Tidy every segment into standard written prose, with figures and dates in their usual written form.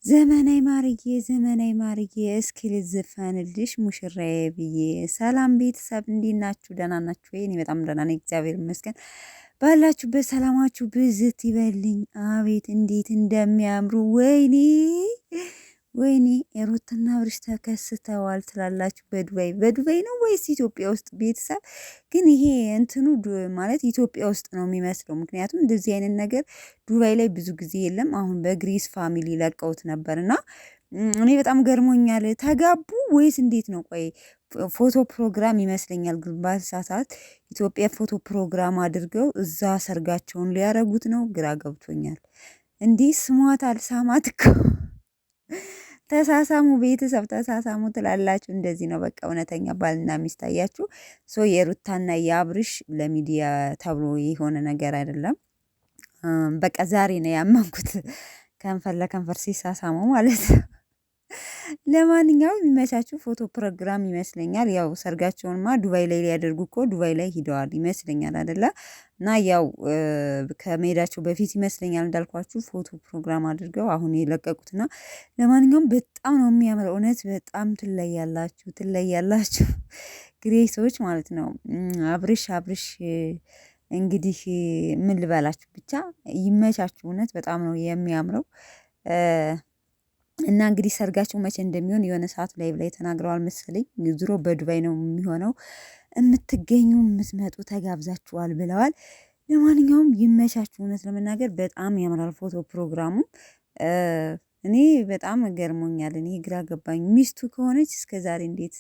ዘመናዊ ማርዬ እስኪ ልዝፈንልሽ ሙሽራዬ ብዬ። ሰላም ቤተሰብ እንዴት ናችሁ? ደህና ናችሁ ወይ? እኔ በጣም ደህና ነኝ፣ እግዚአብሔር ይመስገን። ባላችሁበት ሰላማችሁ ብዝት ይበልኝ። አቤት እንዴት እንደሚያምሩ! ወይኔ ሩትና አብርሽ ተከስተዋል ትላላችሁ። በዱባይ ነው ወይስ ኢትዮጵያ ውስጥ? ቤተሰብ ግን ይሄ እንትኑ ማለት ኢትዮጵያ ውስጥ ነው የሚመስለው። ምክንያቱም እንደዚህ አይነት ነገር ዱባይ ላይ ብዙ ጊዜ የለም። አሁን በግሪስ ፋሚሊ ለቀውት ነበር እና እኔ በጣም ገርሞኛል። ተጋቡ ወይስ እንዴት ነው? ቆይ ፎቶ ፕሮግራም ይመስለኛል። ግን ባልሳሳት ኢትዮጵያ ፎቶ ፕሮግራም አድርገው እዛ ሰርጋቸውን ሊያረጉት ነው። ግራ ገብቶኛል። እንዲህ ስሟት አልሳማት እኮ ተሳሳሙ ቤተሰብ ተሳሳሙ ትላላችሁ። እንደዚህ ነው በቃ እውነተኛ ባልና ሚስት አያችሁ። ሶ የሩታና የአብርሽ ለሚዲያ ተብሎ የሆነ ነገር አይደለም። በቃ ዛሬ ነው ያመንኩት ከንፈር ለከንፈር ሲሳሳሙ ማለት ነው። ለማንኛውም የሚመቻችሁ ፎቶ ፕሮግራም ይመስለኛል። ያው ሰርጋቸውንማ ዱባይ ላይ ሊያደርጉ እኮ ዱባይ ላይ ሂደዋል ይመስለኛል አይደለ? እና ያው ከመሄዳቸው በፊት ይመስለኛል እንዳልኳችሁ ፎቶ ፕሮግራም አድርገው አሁን የለቀቁትና ለማንኛውም በጣም ነው የሚያምረው። እውነት በጣም ትለያላችሁ ግሬሶች ማለት ነው። አብርሽ እንግዲህ ምን ልበላችሁ ብቻ ይመቻችሁ። እውነት በጣም ነው የሚያምረው። እና እንግዲህ ሰርጋቸው መቼ እንደሚሆን የሆነ ሰዓት ላይ ተናግረዋል መሰለኝ። ዙሮ በዱባይ ነው የሚሆነው። የምትገኙ የምትመጡ ተጋብዛችኋል ብለዋል። ለማንኛውም ይመቻችሁ። እውነት ለመናገር በጣም ያምራል ፎቶ ፕሮግራሙ። እኔ በጣም ገርሞኛል። እኔ ግራ ገባኝ። ሚስቱ ከሆነች እስከዛሬ እንዴት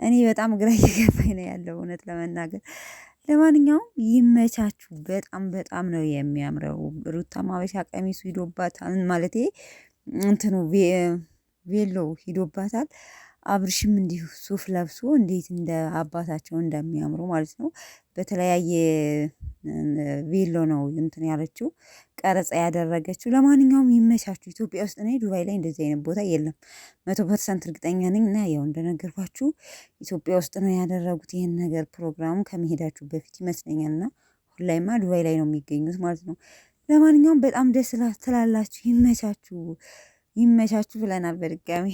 እኔ በጣም ግራ እየገባኝ ነው ያለው እውነት ለመናገር። ለማንኛውም ይመቻችሁ። በጣም ነው የሚያምረው። ሩታም ሀበሻ ቀሚሱ ሂዶባታል ማለቴ እንትኑ ቬሎ ሂዶባታል። አብርሽም እንዲሁ ሱፍ ለብሶ እንዴት እንደ አባታቸው እንደሚያምሩ ማለት ነው። በተለያየ ቬሎ ነው እንትን ያለችው ቀረጻ ያደረገችው። ለማንኛውም ይመቻችሁ። ኢትዮጵያ ውስጥ እኔ ዱባይ ላይ እንደዚህ አይነት ቦታ የለም 100% እርግጠኛ ነኝ። እና ያው እንደነገርኳችሁ ኢትዮጵያ ውስጥ ነው ያደረጉት ይህን ነገር ፕሮግራሙ ከመሄዳችሁ በፊት ይመስለኛልና ሁላይማ ዱባይ ላይ ነው የሚገኙት ማለት ነው። ለማንኛውም በጣም ደስ ትላላችሁ። ይመቻችሁ ብለናል በድጋሚ